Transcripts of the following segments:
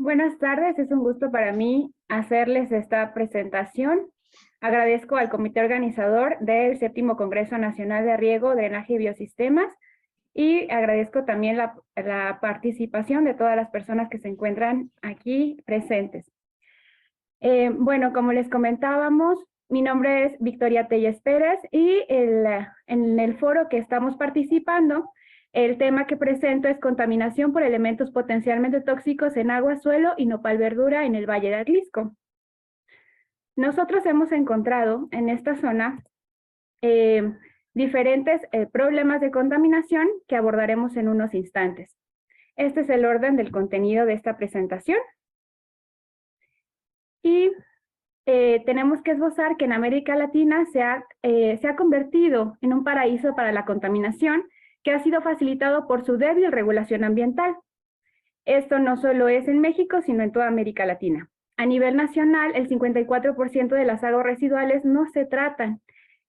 Buenas tardes, es un gusto para mí hacerles esta presentación. Agradezco al comité organizador del 7º Congreso Nacional de Riego, Drenaje y Biosistemas y agradezco también la participación de todas las personas que se encuentran aquí presentes. Bueno, como les comentábamos, mi nombre es Victoria Telles Pérez y en el foro que estamos participando, el tema que presento es contaminación por elementos potencialmente tóxicos en agua, suelo y nopal verdura en el Valle de Atlisco. Nosotros hemos encontrado en esta zona diferentes problemas de contaminación que abordaremos en unos instantes. Este es el orden del contenido de esta presentación. Y tenemos que esbozar que en América Latina se ha convertido en un paraíso para la contaminación que ha sido facilitado por su débil regulación ambiental. Esto no solo es en México, sino en toda América Latina. A nivel nacional, el 54% de las aguas residuales no se tratan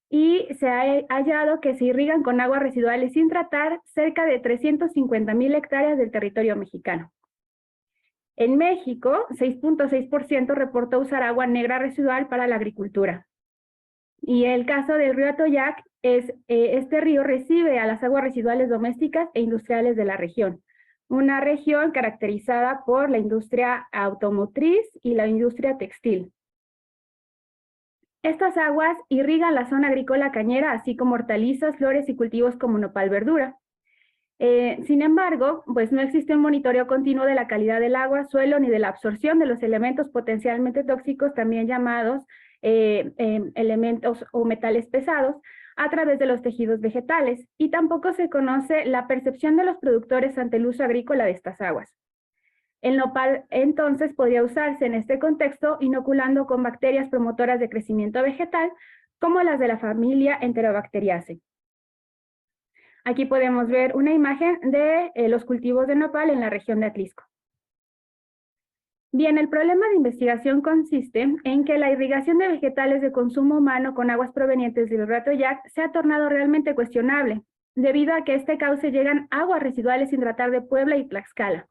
y se ha hallado que se irrigan con aguas residuales sin tratar cerca de 350,000 hectáreas del territorio mexicano. En México, 6.6% reportó usar agua negra residual para la agricultura. Y el caso del río Atoyac es, este río recibe a las aguas residuales domésticas e industriales de la región. Una región caracterizada por la industria automotriz y la industria textil. Estas aguas irrigan la zona agrícola cañera, así como hortalizas, flores y cultivos como nopal verdura. Sin embargo, pues no existe un monitoreo continuo de la calidad del agua, suelo, ni de la absorción de los elementos potencialmente tóxicos, también llamados elementos o metales pesados, a través de los tejidos vegetales, y tampoco se conoce la percepción de los productores ante el uso agrícola de estas aguas. El nopal entonces podría usarse en este contexto inoculando con bacterias promotoras de crecimiento vegetal, como las de la familia Enterobacteriaceae. Aquí podemos ver una imagen de los cultivos de nopal en la región de Atlisco. Bien, el problema de investigación consiste en que la irrigación de vegetales de consumo humano con aguas provenientes del río Atoyac se ha tornado realmente cuestionable, debido a que a este cauce llegan aguas residuales sin tratar de Puebla y Tlaxcala.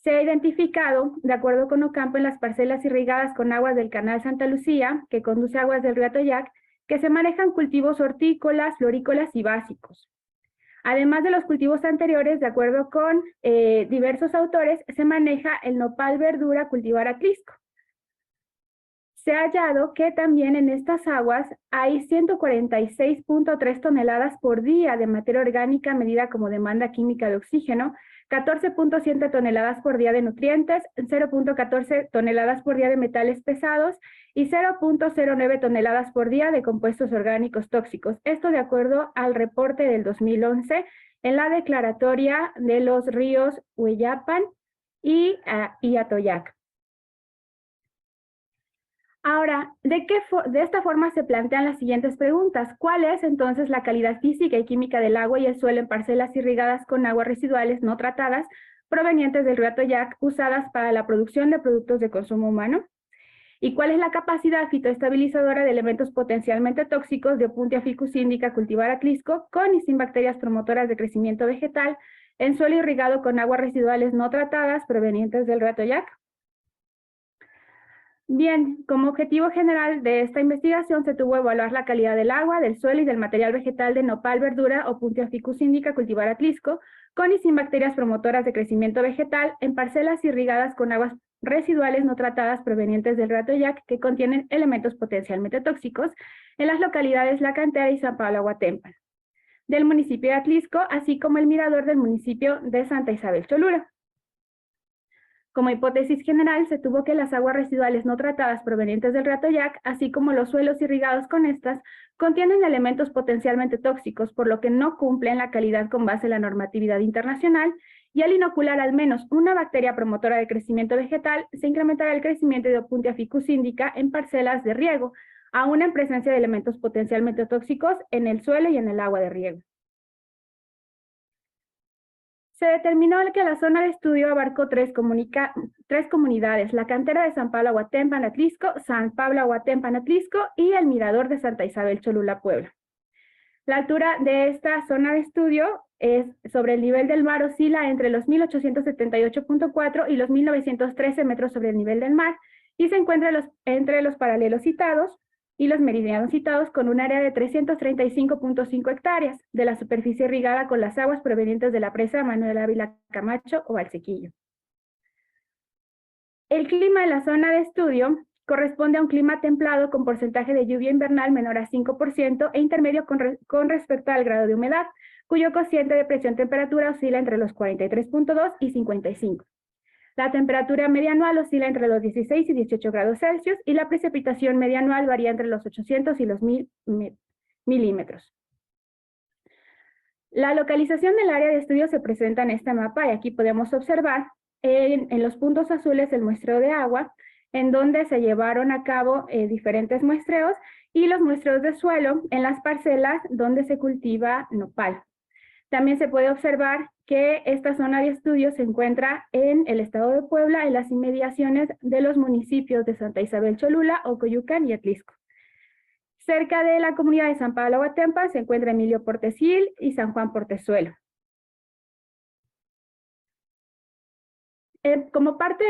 Se ha identificado, de acuerdo con Ocampo, en las parcelas irrigadas con aguas del canal Santa Lucía, que conduce a aguas del río Atoyac, que se manejan cultivos hortícolas, florícolas y básicos. Además de los cultivos anteriores, de acuerdo con diversos autores, se maneja el nopal verdura cultivar Atlisco. Se ha hallado que también en estas aguas hay 146.3 toneladas por día de materia orgánica medida como demanda química de oxígeno, 14.7 toneladas por día de nutrientes, 0.14 toneladas por día de metales pesados y 0.09 toneladas por día de compuestos orgánicos tóxicos. Esto de acuerdo al reporte del 2011 en la declaratoria de los ríos Hueyapan y Atoyac. Ahora, de esta forma se plantean las siguientes preguntas. ¿Cuál es entonces la calidad física y química del agua y el suelo en parcelas irrigadas con aguas residuales no tratadas provenientes del río Atoyac usadas para la producción de productos de consumo humano? ¿Y cuál es la capacidad fitoestabilizadora de elementos potencialmente tóxicos de Opuntia ficus indica cultivar Atlisco con y sin bacterias promotoras de crecimiento vegetal en suelo irrigado con aguas residuales no tratadas provenientes del río Atoyac? Bien, como objetivo general de esta investigación se tuvo evaluar la calidad del agua, del suelo y del material vegetal de nopal verdura Opuntia ficus indica cultivar Atlisco, con y sin bacterias promotoras de crecimiento vegetal en parcelas irrigadas con aguas residuales no tratadas provenientes del río Atoyac que contienen elementos potencialmente tóxicos en las localidades La Cantera y San Pablo Aguatempan, del municipio de Atlisco, así como el mirador del municipio de Santa Isabel Cholula. Como hipótesis general, se tuvo que las aguas residuales no tratadas provenientes del río Atoyac, así como los suelos irrigados con estas, contienen elementos potencialmente tóxicos, por lo que no cumplen la calidad con base en la normatividad internacional, y al inocular al menos una bacteria promotora de crecimiento vegetal, se incrementará el crecimiento de Opuntia ficus indica en parcelas de riego, aún en presencia de elementos potencialmente tóxicos en el suelo y en el agua de riego. Se determinó que la zona de estudio abarcó tres comunidades, la cantera de San Pablo Aguatempan Atlisco, San Pablo Aguatempan Atlisco y el mirador de Santa Isabel Cholula Puebla. La altura de esta zona de estudio es sobre el nivel del mar, oscila entre los 1878.4 y los 1913 metros sobre el nivel del mar y se encuentra entre los paralelos citados y los meridianos citados con un área de 335.5 hectáreas de la superficie irrigada con las aguas provenientes de la presa Manuel Ávila Camacho o Valsequillo. El clima en la zona de estudio corresponde a un clima templado con porcentaje de lluvia invernal menor a 5% e intermedio con respecto al grado de humedad, cuyo cociente de presión-temperatura oscila entre los 43.2 y 55. La temperatura media anual oscila entre los 16 y 18 grados Celsius y la precipitación media anual varía entre los 800 y los 1000 milímetros. La localización del área de estudio se presenta en este mapa y aquí podemos observar en los puntos azules el muestreo de agua, en donde se llevaron a cabo diferentes muestreos y los muestreos de suelo en las parcelas donde se cultiva nopal. También se puede observar que esta zona de estudio se encuentra en el estado de Puebla, en las inmediaciones de los municipios de Santa Isabel Cholula, Ocoyucan y Atlisco. Cerca de la comunidad de San Pablo Guatempa se encuentra Emilio Portesil y San Juan Portezuelo. Como parte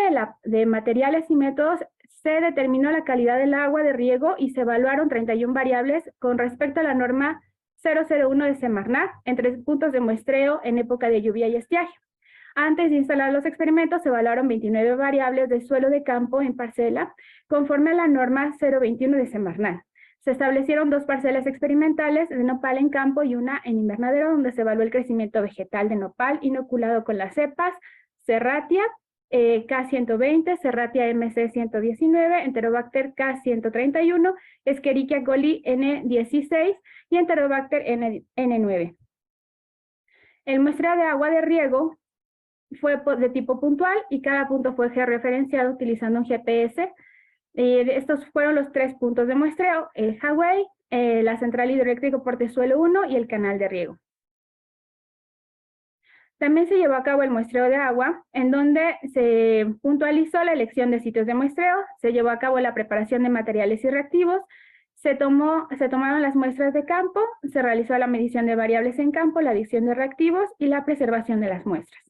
de materiales y métodos, se determinó la calidad del agua de riego y se evaluaron 31 variables con respecto a la norma 001 de Semarnat en 3 puntos de muestreo en época de lluvia y estiaje. Antes de instalar los experimentos, se evaluaron 29 variables de suelo de campo en parcela conforme a la norma 021 de Semarnat. Se establecieron 2 parcelas experimentales de nopal en campo y una en invernadero, donde se evaluó el crecimiento vegetal de nopal inoculado con las cepas Serratia K120, Serratia MC119, Enterobacter K131, Escherichia coli N16 y Enterobacter N9. El muestreo de agua de riego fue de tipo puntual y cada punto fue georreferenciado utilizando un GPS. Estos fueron los 3 puntos de muestreo: el Hawái, la central hidroeléctrica Portezuelo 1 y el canal de riego. También se llevó a cabo el muestreo de agua, en donde se puntualizó la elección de sitios de muestreo, se llevó a cabo la preparación de materiales y reactivos, se tomaron las muestras de campo, se realizó la medición de variables en campo, la adición de reactivos y la preservación de las muestras.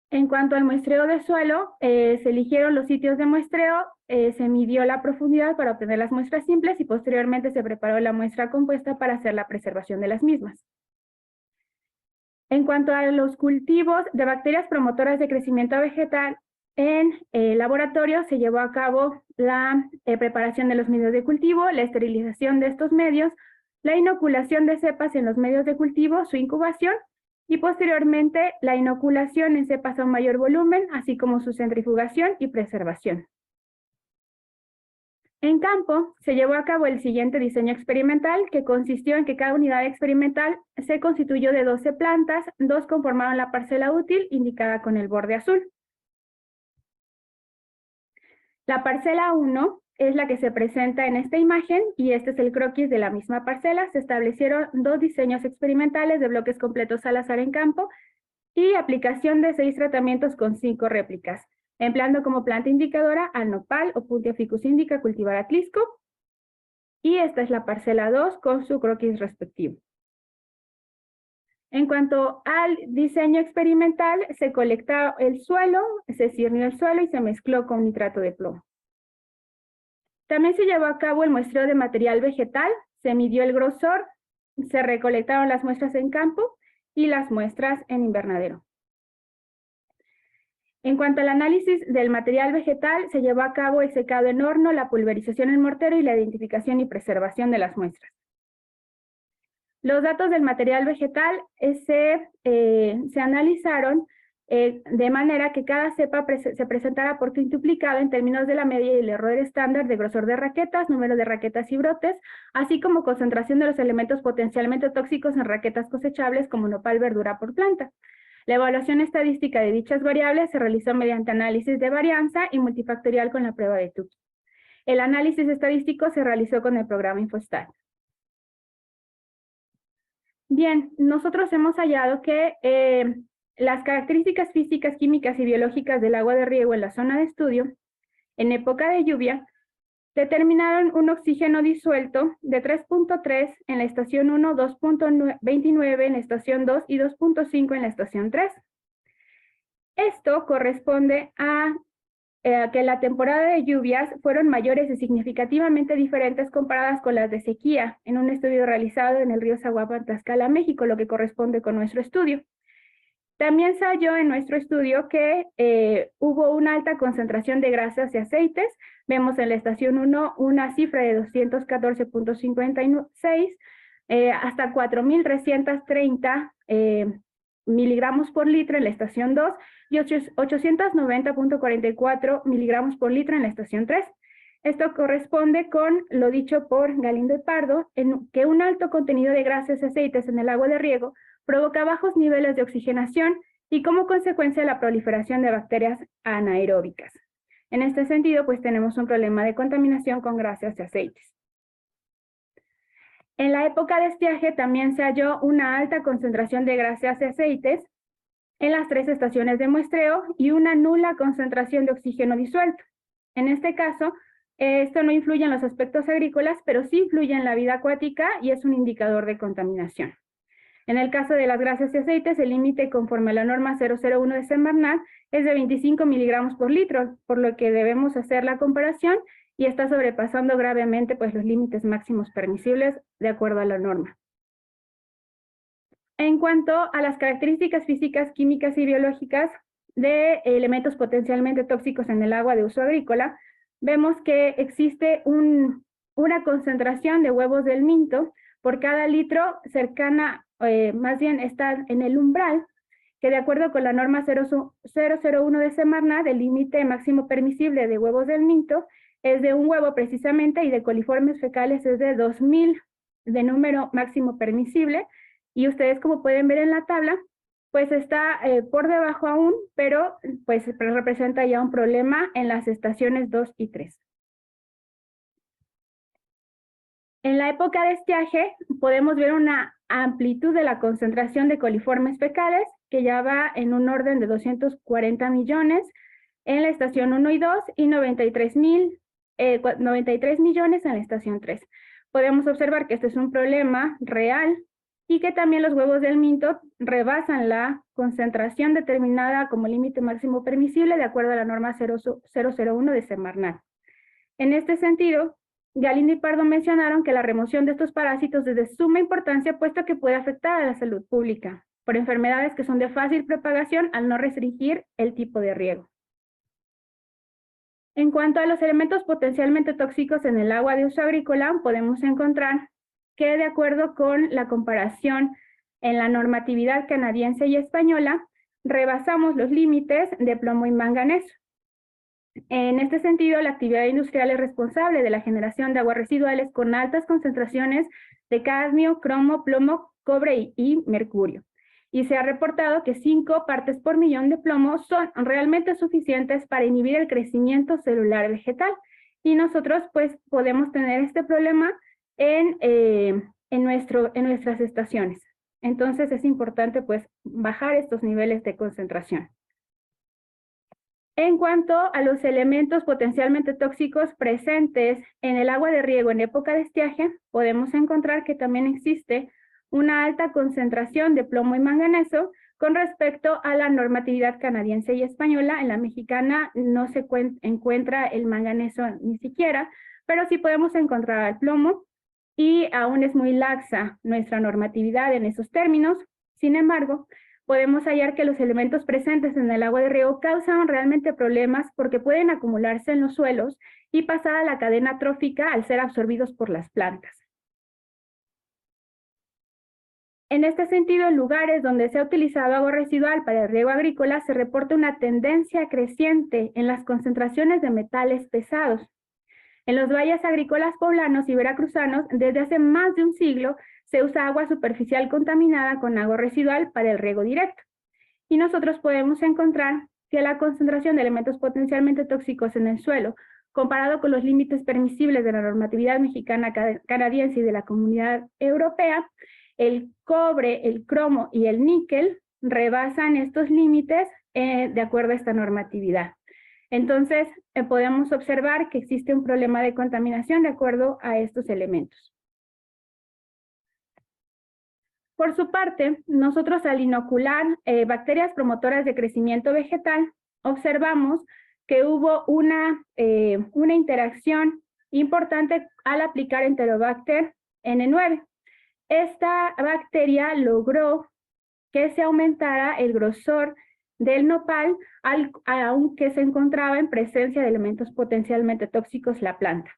En cuanto al muestreo de suelo, se eligieron los sitios de muestreo, se midió la profundidad para obtener las muestras simples y posteriormente se preparó la muestra compuesta para hacer la preservación de las mismas. En cuanto a los cultivos de bacterias promotoras de crecimiento vegetal, en laboratorio se llevó a cabo la preparación de los medios de cultivo, la esterilización de estos medios, la inoculación de cepas en los medios de cultivo, su incubación y posteriormente la inoculación en cepas a un mayor volumen, así como su centrifugación y preservación. En campo, se llevó a cabo el siguiente diseño experimental, que consistió en que cada unidad experimental se constituyó de 12 plantas, 2 conformaron la parcela útil, indicada con el borde azul. La parcela 1 es la que se presenta en esta imagen, y este es el croquis de la misma parcela. Se establecieron 2 diseños experimentales de bloques completos al azar en campo, y aplicación de 6 tratamientos con 5 réplicas, empleando como planta indicadora al nopal o Puntia ficus indica cultivar Atlisco, y esta es la parcela 2 con su croquis respectivo. En cuanto al diseño experimental, se colectó el suelo, se cirnió el suelo y se mezcló con nitrato de plomo. También se llevó a cabo el muestreo de material vegetal, se midió el grosor, se recolectaron las muestras en campo y las muestras en invernadero. En cuanto al análisis del material vegetal, se llevó a cabo el secado en horno, la pulverización en mortero y la identificación y preservación de las muestras. Los datos del material vegetal se analizaron de manera que cada cepa se presentara por quintuplicado en términos de la media y el error estándar de grosor de raquetas, número de raquetas y brotes, así como concentración de los elementos potencialmente tóxicos en raquetas cosechables como nopal, verdura por planta. La evaluación estadística de dichas variables se realizó mediante análisis de varianza y multifactorial con la prueba de Tukey. El análisis estadístico se realizó con el programa Infostat. Bien, nosotros hemos hallado que las características físicas, químicas y biológicas del agua de riego en la zona de estudio, en época de lluvia, determinaron un oxígeno disuelto de 3.3 en la estación 1, 2.29 en la estación 2 y 2.5 en la estación 3. Esto corresponde a que la temporada de lluvias fueron mayores y significativamente diferentes comparadas con las de sequía, en un estudio realizado en el río Zaguapan, Tlaxcala, México, lo que corresponde con nuestro estudio. También se halló en nuestro estudio que hubo una alta concentración de grasas y aceites. Vemos en la estación 1 una cifra de 214.56 hasta 4.330 miligramos por litro en la estación 2 y 890.44 miligramos por litro en la estación 3. Esto corresponde con lo dicho por Galindo y Pardo, en que un alto contenido de grasas y aceites en el agua de riego provoca bajos niveles de oxigenación y como consecuencia la proliferación de bacterias anaeróbicas. En este sentido, pues tenemos un problema de contaminación con grasas y aceites. En la época de estiaje también se halló una alta concentración de grasas y aceites en las 3 estaciones de muestreo y una nula concentración de oxígeno disuelto. En este caso, esto no influye en los aspectos agrícolas, pero sí influye en la vida acuática y es un indicador de contaminación. En el caso de las grasas y aceites, el límite conforme a la norma 001 de Semarnat es de 25 miligramos por litro, por lo que debemos hacer la comparación y está sobrepasando gravemente pues, los límites máximos permisibles de acuerdo a la norma. En cuanto a las características físicas, químicas y biológicas de elementos potencialmente tóxicos en el agua de uso agrícola, vemos que existe una concentración de huevos del minto por cada litro cercana, más bien está en el umbral, que de acuerdo con la norma 001 de Semarnat, el límite máximo permisible de huevos del minto es de un huevo precisamente y de coliformes fecales es de 2000 de número máximo permisible. Y ustedes, como pueden ver en la tabla, pues está por debajo aún, pero pues representa ya un problema en las estaciones 2 y 3. En la época de estiaje podemos ver una amplitud de la concentración de coliformes fecales que ya va en un orden de 240 millones en la estación 1 y 2 y 93 millones en la estación 3. Podemos observar que este es un problema real y que también los huevos del minto rebasan la concentración determinada como límite máximo permisible de acuerdo a la norma 001 de Semarnat. En este sentido, Galindo y Pardo mencionaron que la remoción de estos parásitos es de suma importancia puesto que puede afectar a la salud pública por enfermedades que son de fácil propagación al no restringir el tipo de riego. En cuanto a los elementos potencialmente tóxicos en el agua de uso agrícola, podemos encontrar que de acuerdo con la comparación en la normatividad canadiense y española, rebasamos los límites de plomo y manganeso. En este sentido, la actividad industrial es responsable de la generación de aguas residuales con altas concentraciones de cadmio, cromo, plomo, cobre y mercurio. Y se ha reportado que 5 partes por millón de plomo son realmente suficientes para inhibir el crecimiento celular vegetal. Y nosotros pues podemos tener este problema en nuestras estaciones. Entonces es importante pues bajar estos niveles de concentración. En cuanto a los elementos potencialmente tóxicos presentes en el agua de riego en época de estiaje, podemos encontrar que también existe una alta concentración de plomo y manganeso con respecto a la normatividad canadiense y española. En la mexicana no se encuentra el manganeso ni siquiera, pero sí podemos encontrar el plomo y aún es muy laxa nuestra normatividad en esos términos. Sin embargo, podemos hallar que los elementos presentes en el agua de riego causan realmente problemas porque pueden acumularse en los suelos y pasar a la cadena trófica al ser absorbidos por las plantas. En este sentido, en lugares donde se ha utilizado agua residual para el riego agrícola, se reporta una tendencia creciente en las concentraciones de metales pesados. En los valles agrícolas poblanos y veracruzanos, desde hace más de un siglo, se usa agua superficial contaminada con agua residual para el riego directo. Y nosotros podemos encontrar que la concentración de elementos potencialmente tóxicos en el suelo, comparado con los límites permisibles de la normatividad mexicana, canadiense y de la Comunidad Europea, el cobre, el cromo y el níquel rebasan estos límites de acuerdo a esta normatividad. Entonces, podemos observar que existe un problema de contaminación de acuerdo a estos elementos. Por su parte, nosotros al inocular bacterias promotoras de crecimiento vegetal, observamos que hubo una interacción importante al aplicar Enterobacter N9. Esta bacteria logró que se aumentara el grosor del nopal, aunque se encontraba en presencia de elementos potencialmente tóxicos la planta.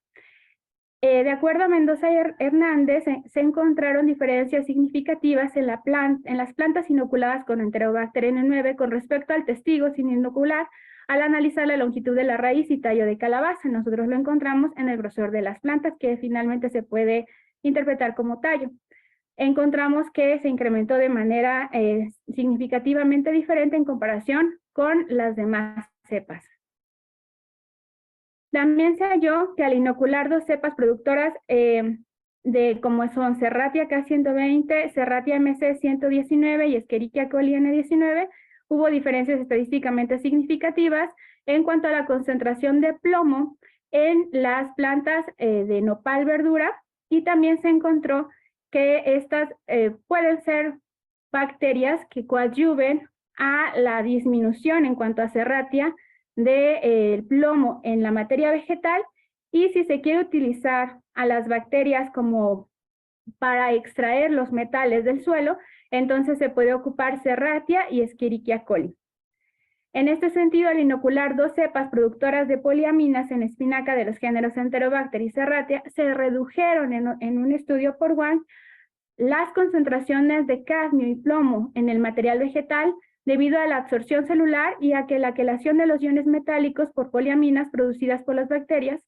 De acuerdo a Mendoza y Hernández, se encontraron diferencias significativas en las plantas inoculadas con Enterobacter N9 con respecto al testigo sin inocular al analizar la longitud de la raíz y tallo de calabaza. Nosotros lo encontramos en el grosor de las plantas, que finalmente se puede interpretar como tallo. Encontramos que se incrementó de manera significativamente diferente en comparación con las demás cepas. También se halló que al inocular dos cepas productoras como son Serratia K120, Serratia MC 119 y Escherichia coli N19, hubo diferencias estadísticamente significativas en cuanto a la concentración de plomo en las plantas de nopal verdura, y también se encontró que estas pueden ser bacterias que coadyuven a la disminución en cuanto a Serratia del plomo en la materia vegetal, y si se quiere utilizar a las bacterias como para extraer los metales del suelo, entonces se puede ocupar Serratia y Escherichia coli. En este sentido, al inocular dos cepas productoras de poliaminas en espinaca de los géneros Enterobacter y Serratia, se redujeron en un estudio por Wang las concentraciones de cadmio y plomo en el material vegetal debido a la absorción celular y a que la quelación de los iones metálicos por poliaminas producidas por las bacterias,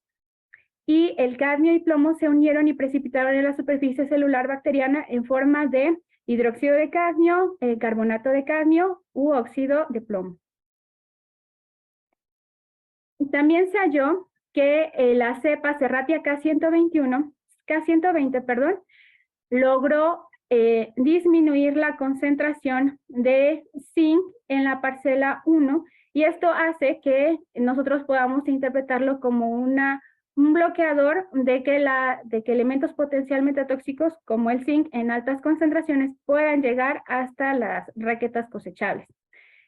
y el cadmio y plomo se unieron y precipitaron en la superficie celular bacteriana en forma de hidróxido de cadmio, carbonato de cadmio u óxido de plomo. También se halló que la cepa Serratia K120, logró disminuir la concentración de zinc en la parcela 1, y esto hace que nosotros podamos interpretarlo como un bloqueador de que elementos potencialmente tóxicos como el zinc en altas concentraciones puedan llegar hasta las raquetas cosechables.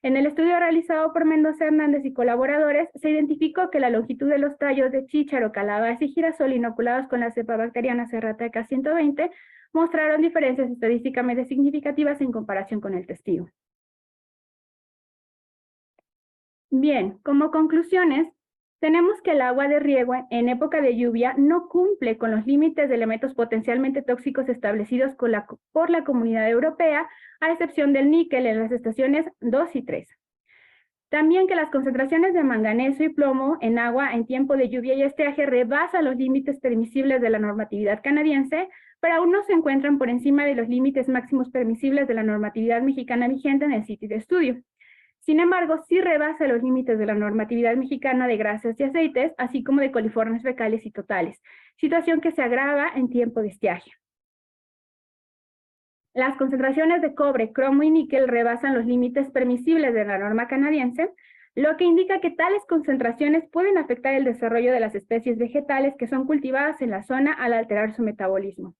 En el estudio realizado por Mendoza Hernández y colaboradores, se identificó que la longitud de los tallos de chícharo, calabaza y girasol inoculados con la cepa bacteriana Serratia K120 mostraron diferencias estadísticamente significativas en comparación con el testigo. Bien, como conclusiones, tenemos que el agua de riego en época de lluvia no cumple con los límites de elementos potencialmente tóxicos establecidos por la Comunidad Europea, a excepción del níquel en las estaciones 2 y 3. También que las concentraciones de manganeso y plomo en agua en tiempo de lluvia y estiaje rebasan los límites permisibles de la normatividad canadiense, pero aún no se encuentran por encima de los límites máximos permisibles de la normatividad mexicana vigente en el sitio de estudio. Sin embargo, sí rebasa los límites de la normatividad mexicana de grasas y aceites, así como de coliformes fecales y totales, situación que se agrava en tiempo de estiaje. Las concentraciones de cobre, cromo y níquel rebasan los límites permisibles de la norma canadiense, lo que indica que tales concentraciones pueden afectar el desarrollo de las especies vegetales que son cultivadas en la zona al alterar su metabolismo.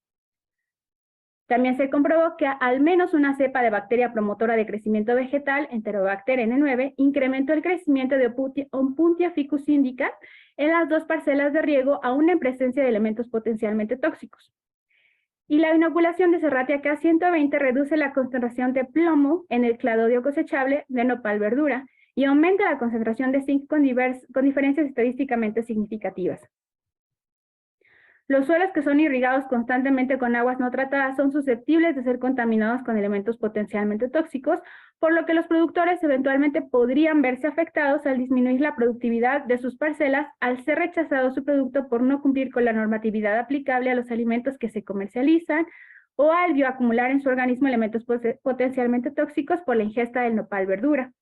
También se comprobó que al menos una cepa de bacteria promotora de crecimiento vegetal, Enterobacter N9, incrementó el crecimiento de Opuntia ficus indica en las dos parcelas de riego, aún en presencia de elementos potencialmente tóxicos. Y la inoculación de Serratia K120 reduce la concentración de plomo en el cladodio cosechable de nopal verdura y aumenta la concentración de zinc con diferencias estadísticamente significativas. Los suelos que son irrigados constantemente con aguas no tratadas son susceptibles de ser contaminados con elementos potencialmente tóxicos, por lo que los productores eventualmente podrían verse afectados al disminuir la productividad de sus parcelas al ser rechazado su producto por no cumplir con la normatividad aplicable a los alimentos que se comercializan, o al bioacumular en su organismo elementos potencialmente tóxicos por la ingesta del nopal verdura.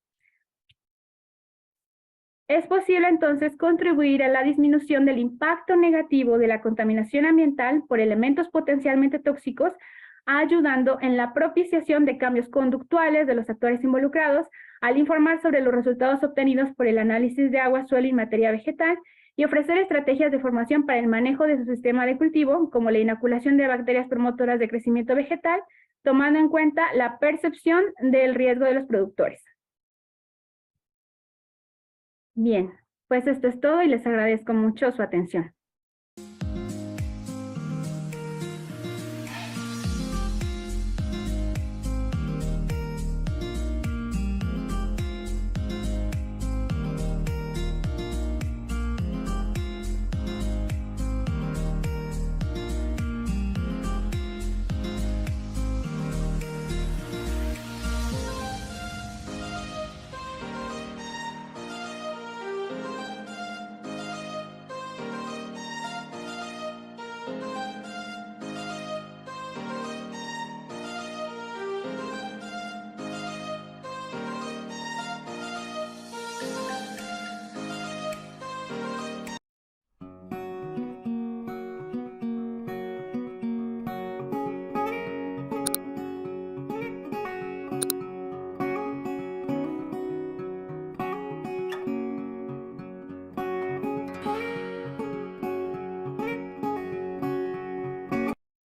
Es posible entonces contribuir a la disminución del impacto negativo de la contaminación ambiental por elementos potencialmente tóxicos, ayudando en la propiciación de cambios conductuales de los actores involucrados, al informar sobre los resultados obtenidos por el análisis de agua, suelo y materia vegetal, y ofrecer estrategias de formación para el manejo de su sistema de cultivo, como la inoculación de bacterias promotoras de crecimiento vegetal, tomando en cuenta la percepción del riesgo de los productores. Bien, pues esto es todo y les agradezco mucho su atención.